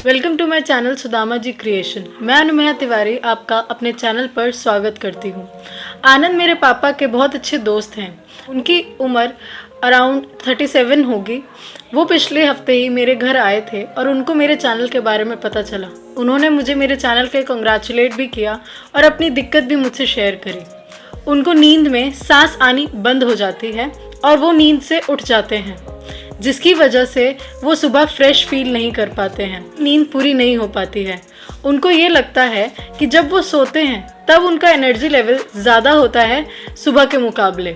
Welcome to my channel Sudama ji creation. मैं अनुमेया तिवारी आपका अपने चैनल पर स्वागत करती हूँ। आनंद मेरे पापा के बहुत अच्छे दोस्त हैं। उनकी उम्र अराउंड 37 होगी। वो पिछले हफ्ते ही मेरे घर आए थे और उनको मेरे चैनल के बारे में पता चला। उन्होंने मुझे मेरे चैनल के कंग्रेचुलेट भी किया और अपनी दिक्कत भी मुझसे शेयर करी। उनको नींद में सांस आनी बंद हो जाती है और वो नींद से उठ जाते हैं, जिसकी वजह से वो सुबह फ्रेश फील नहीं कर पाते हैं, नींद पूरी नहीं हो पाती है। उनको ये लगता है कि जब वो सोते हैं तब उनका एनर्जी लेवल ज़्यादा होता है सुबह के मुकाबले।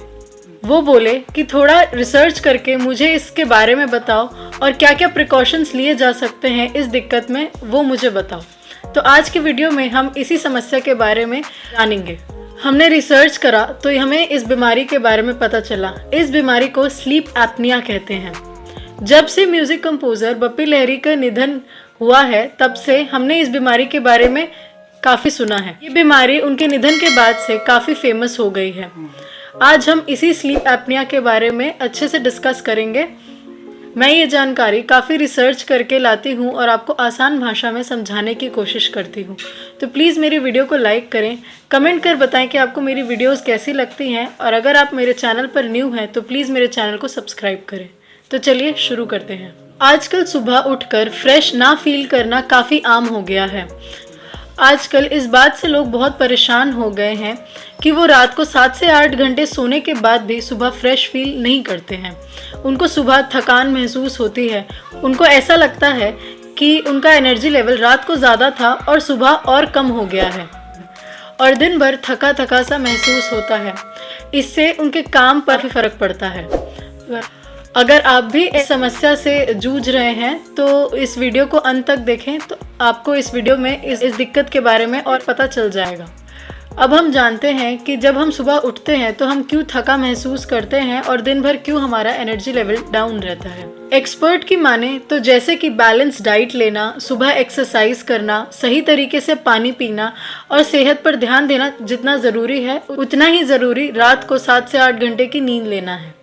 वो बोले कि थोड़ा रिसर्च करके मुझे इसके बारे में बताओ और क्या क्या प्रिकॉशंस लिए जा सकते हैं इस दिक्कत में, वो मुझे बताओ। तो आज की वीडियो में हम इसी समस्या के बारे में जानेंगे। हमने रिसर्च करा तो हमें इस बीमारी के बारे में पता चला। इस बीमारी को स्लीप एपनिया कहते हैं। जब से म्यूजिक कंपोजर बप्पी लहरी का निधन हुआ है तब से हमने इस बीमारी के बारे में काफ़ी सुना है। ये बीमारी उनके निधन के बाद से काफ़ी फेमस हो गई है। आज हम इसी स्लीप एपनिया के बारे में अच्छे से डिस्कस करेंगे। मैं ये जानकारी काफ़ी रिसर्च करके लाती हूँ और आपको आसान भाषा में समझाने की कोशिश करती हूँ। तो प्लीज़ मेरी वीडियो को लाइक करें, कमेंट कर बताएं कि आपको मेरी वीडियोस कैसी लगती हैं और अगर आप मेरे चैनल पर न्यू हैं तो प्लीज़ मेरे चैनल को सब्सक्राइब करें। तो चलिए शुरू करते हैं। आजकल सुबह उठकर फ्रेश ना फील करना काफ़ी आम हो गया है। आजकल इस बात से लोग बहुत परेशान हो गए हैं कि वो रात को 7 से 8 घंटे सोने के बाद भी सुबह फ्रेश फील नहीं करते हैं। उनको सुबह थकान महसूस होती है। उनको ऐसा लगता है कि उनका एनर्जी लेवल रात को ज़्यादा था और सुबह और कम हो गया है और दिन भर थका थका सा महसूस होता है। इससे उनके काम पर भी फ़र्क पड़ता है। अगर आप भी इस समस्या से जूझ रहे हैं तो इस वीडियो को अंत तक देखें, तो आपको इस वीडियो में इस दिक्कत के बारे में और पता चल जाएगा। अब हम जानते हैं कि जब हम सुबह उठते हैं तो हम क्यों थका महसूस करते हैं और दिन भर क्यों हमारा एनर्जी लेवल डाउन रहता है। एक्सपर्ट की माने तो जैसे कि बैलेंस डाइट लेना, सुबह एक्सरसाइज करना, सही तरीके से पानी पीना और सेहत पर ध्यान देना जितना ज़रूरी है, उतना ही ज़रूरी रात को 7 से 8 घंटे की नींद लेना है।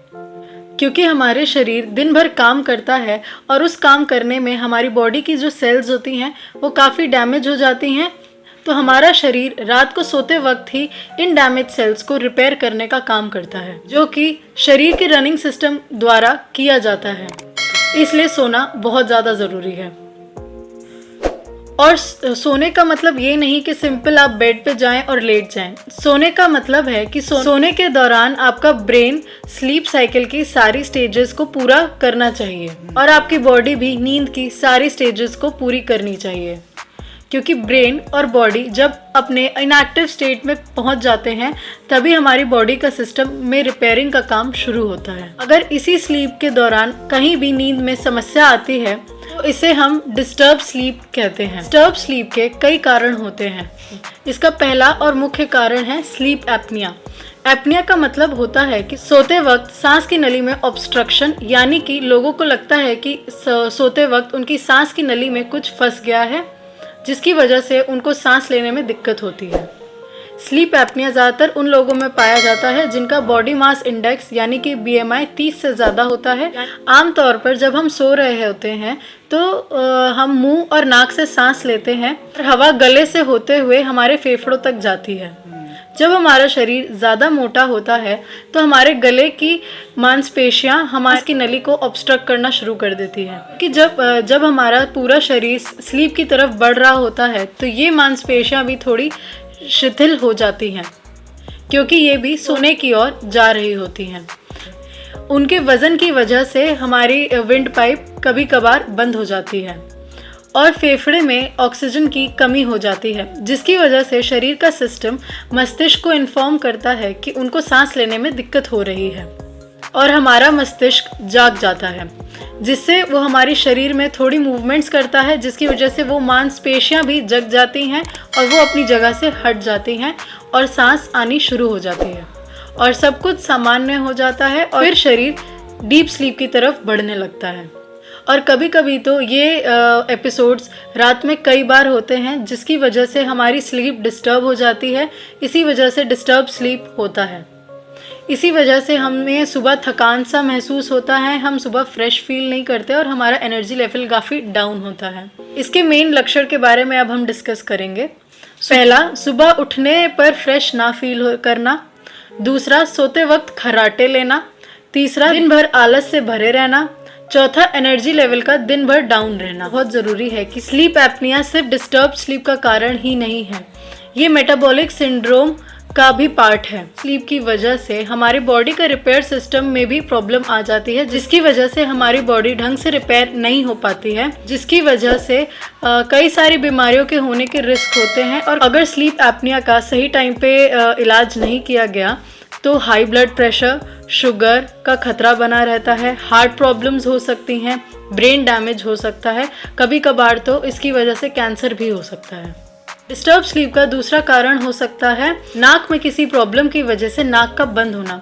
क्योंकि हमारे शरीर दिन भर काम करता है और उस काम करने में हमारी बॉडी की जो सेल्स होती हैं वो काफ़ी डैमेज हो जाती हैं। तो हमारा शरीर रात को सोते वक्त ही इन डैमेज सेल्स को रिपेयर करने का काम करता है, जो कि शरीर के रनिंग सिस्टम द्वारा किया जाता है। इसलिए सोना बहुत ज़्यादा ज़रूरी है। और सोने का मतलब ये नहीं कि सिंपल आप बेड पे जाएं और लेट जाएं। सोने का मतलब है कि सोने के दौरान आपका ब्रेन स्लीप साइकिल की सारी स्टेजेस को पूरा करना चाहिए और आपकी बॉडी भी नींद की सारी स्टेजेस को पूरी करनी चाहिए। क्योंकि ब्रेन और बॉडी जब अपने इनएक्टिव स्टेट में पहुंच जाते हैं तभी हमारी बॉडी का सिस्टम में रिपेयरिंग का काम शुरू होता है। अगर इसी स्लीप के दौरान कहीं भी नींद में समस्या आती है तो इसे हम डिस्टर्ब स्लीप कहते हैं। डिस्टर्ब स्लीप के कई कारण होते हैं। इसका पहला और मुख्य कारण है स्लीप एपनिया। एपनिया का मतलब होता है कि सोते वक्त सांस की नली में ऑब्स्ट्रक्शन, यानी कि लोगों को लगता है कि सोते वक्त उनकी सांस की नली में कुछ फंस गया है, जिसकी वजह से उनको सांस लेने में दिक्कत होती है। स्लीप एपनिया ज़्यादातर उन लोगों में पाया जाता है जिनका बॉडी मास इंडेक्स यानी कि BMI 30 से ज़्यादा होता है। आमतौर पर जब हम सो रहे होते हैं तो हम मुंह और नाक से सांस लेते हैं और हवा गले से होते हुए हमारे फेफड़ों तक जाती है। जब हमारा शरीर ज़्यादा मोटा होता है तो हमारे गले की मांसपेशियां हमारी की नली को ऑब्स्ट्रक्ट करना शुरू कर देती है। कि जब हमारा पूरा शरीर स्लीप की तरफ बढ़ रहा होता है तो ये मांसपेशियां भी थोड़ी शिथिल हो जाती हैं, क्योंकि ये भी सोने की ओर जा रही होती हैं। उनके वज़न की वजह से हमारी विंड पाइप कभी कभार बंद हो जाती है और फेफड़े में ऑक्सीजन की कमी हो जाती है, जिसकी वजह से शरीर का सिस्टम मस्तिष्क को इन्फॉर्म करता है कि उनको सांस लेने में दिक्कत हो रही है और हमारा मस्तिष्क जाग जाता है, जिससे वो हमारे शरीर में थोड़ी मूवमेंट्स करता है, जिसकी वजह से वो मांसपेशियां भी जग जाती हैं और वो अपनी जगह से हट जाती हैं और सांस आनी शुरू हो जाती है और सब कुछ सामान्य हो जाता है और फिर शरीर डीप स्लीप की तरफ बढ़ने लगता है। और कभी कभी तो ये एपिसोड्स रात में कई बार होते हैं, जिसकी वजह से हमारी स्लीप डिस्टर्ब हो जाती है। इसी वजह से डिस्टर्ब स्लीप होता है। इसी वजह से हमें सुबह थकान सा महसूस होता है, हम सुबह फ्रेश फील नहीं करते और हमारा एनर्जी लेवल काफ़ी डाउन होता है। इसके मेन लक्षण के बारे में अब हम डिस्कस करेंगे। पहला, सुबह उठने पर फ्रेश ना फील करना। दूसरा, सोते वक्त खर्राटे लेना। तीसरा, दिन भर आलस से भरे रहना। चौथा, एनर्जी लेवल का दिन भर डाउन रहना। बहुत ज़रूरी है कि स्लीप एपनिया सिर्फ डिस्टर्ब स्लीप का कारण ही नहीं है, ये मेटाबॉलिक सिंड्रोम का भी पार्ट है। स्लीप की वजह से हमारी बॉडी का रिपेयर सिस्टम में भी प्रॉब्लम आ जाती है, जिसकी वजह से हमारी बॉडी ढंग से रिपेयर नहीं हो पाती है, जिसकी वजह से कई सारी बीमारियों के होने के रिस्क होते हैं। और अगर स्लीप एपनिया का सही टाइम पे इलाज नहीं किया गया तो हाई ब्लड प्रेशर, शुगर का खतरा बना रहता है, हार्ट प्रॉब्लम्स हो सकती हैं, ब्रेन डैमेज हो सकता है, कभी कभार तो इसकी वजह से कैंसर भी हो सकता है। डिस्टर्ब स्लीप का दूसरा कारण हो सकता है नाक में किसी प्रॉब्लम की वजह से नाक का बंद होना।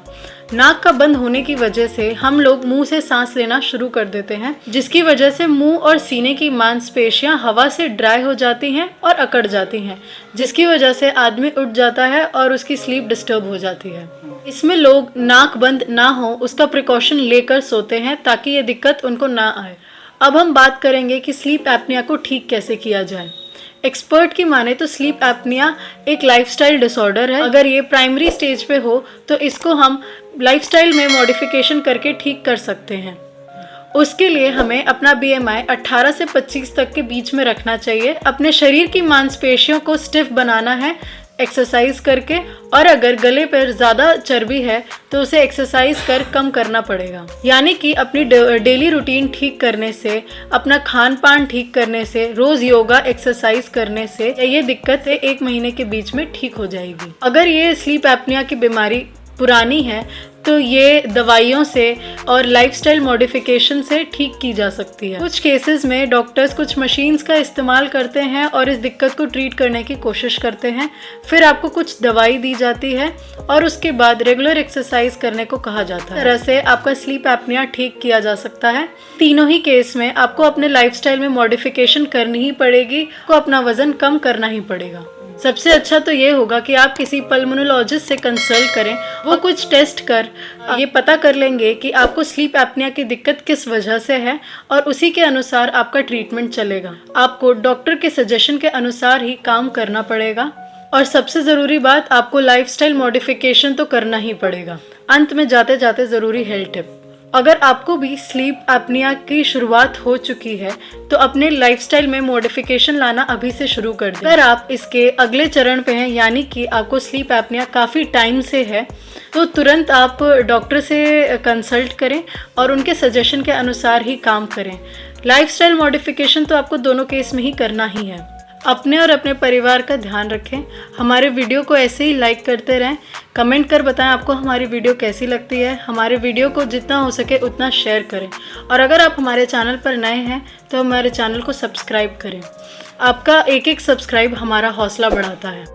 नाक का बंद होने की वजह से हम लोग मुंह से सांस लेना शुरू कर देते हैं, जिसकी वजह से मुंह और सीने की मांसपेशियां हवा से ड्राई हो जाती हैं और अकड़ जाती हैं, जिसकी वजह से आदमी उठ जाता है और उसकी स्लीप डिस्टर्ब हो जाती है। इसमें लोग नाक बंद ना हो उसका प्रिकॉशन लेकर सोते हैं ताकि ये दिक्कत उनको ना आए। अब हम बात करेंगे कि स्लीप एपनिया को ठीक कैसे किया जाए। एक्सपर्ट की माने तो स्लीप एपनिया एक लाइफस्टाइल डिसऑर्डर है। अगर ये प्राइमरी स्टेज पे हो तो इसको हम लाइफस्टाइल में मॉडिफिकेशन करके ठीक कर सकते हैं। उसके लिए हमें अपना BMI 18 से 25 तक के बीच में रखना चाहिए। अपने शरीर की मांसपेशियों को स्टिफ बनाना है एक्सरसाइज करके, और अगर गले पर ज़्यादा चर्बी है तो उसे एक्सरसाइज कर कम करना पड़ेगा। यानी कि अपनी डेली रूटीन ठीक करने से, अपना खान पान ठीक करने से, रोज़ योगा एक्सरसाइज करने से ये दिक्कत 1 महीने के बीच में ठीक हो जाएगी। अगर ये स्लीप एपनिया की बीमारी पुरानी है तो ये दवाइयों से और लाइफस्टाइल मॉडिफिकेशन से ठीक की जा सकती है। कुछ केसेस में डॉक्टर्स कुछ मशीन्स का इस्तेमाल करते हैं और इस दिक्कत को ट्रीट करने की कोशिश करते हैं। फिर आपको कुछ दवाई दी जाती है और उसके बाद रेगुलर एक्सरसाइज करने को कहा जाता है। इस तरह से आपका स्लीप एपनिया ठीक किया जा सकता है। तीनों ही केस में आपको अपने लाइफस्टाइल में मॉडिफिकेशन करनी ही पड़ेगी, आपको अपना वजन कम करना ही पड़ेगा। सबसे अच्छा तो ये होगा कि आप किसी पल्मोनोलॉजिस्ट से कंसल्ट करें। वो कुछ टेस्ट कर ये पता कर लेंगे कि आपको स्लीप एपनिया की दिक्कत किस वजह से है और उसी के अनुसार आपका ट्रीटमेंट चलेगा। आपको डॉक्टर के सजेशन के अनुसार ही काम करना पड़ेगा। और सबसे ज़रूरी बात, आपको लाइफस्टाइल मॉडिफिकेशन तो करना ही पड़ेगा। अंत में जाते जाते ज़रूरी हेल्थ टिप, अगर आपको भी स्लीप एपनिया की शुरुआत हो चुकी है तो अपने लाइफस्टाइल में मॉडिफिकेशन लाना अभी से शुरू कर दें। अगर आप इसके अगले चरण पे हैं, यानी कि आपको स्लीप एपनिया काफ़ी टाइम से है, तो तुरंत आप डॉक्टर से कंसल्ट करें और उनके सजेशन के अनुसार ही काम करें। लाइफस्टाइल मॉडिफिकेशन तो आपको दोनों केस में ही करना ही है। अपने और अपने परिवार का ध्यान रखें। हमारे वीडियो को ऐसे ही लाइक करते रहें। कमेंट कर बताएं आपको हमारी वीडियो कैसी लगती है। हमारे वीडियो को जितना हो सके उतना शेयर करें। और अगर आप हमारे चैनल पर नए हैं तो हमारे चैनल को सब्सक्राइब करें। आपका एक सब्सक्राइब हमारा हौसला बढ़ाता है।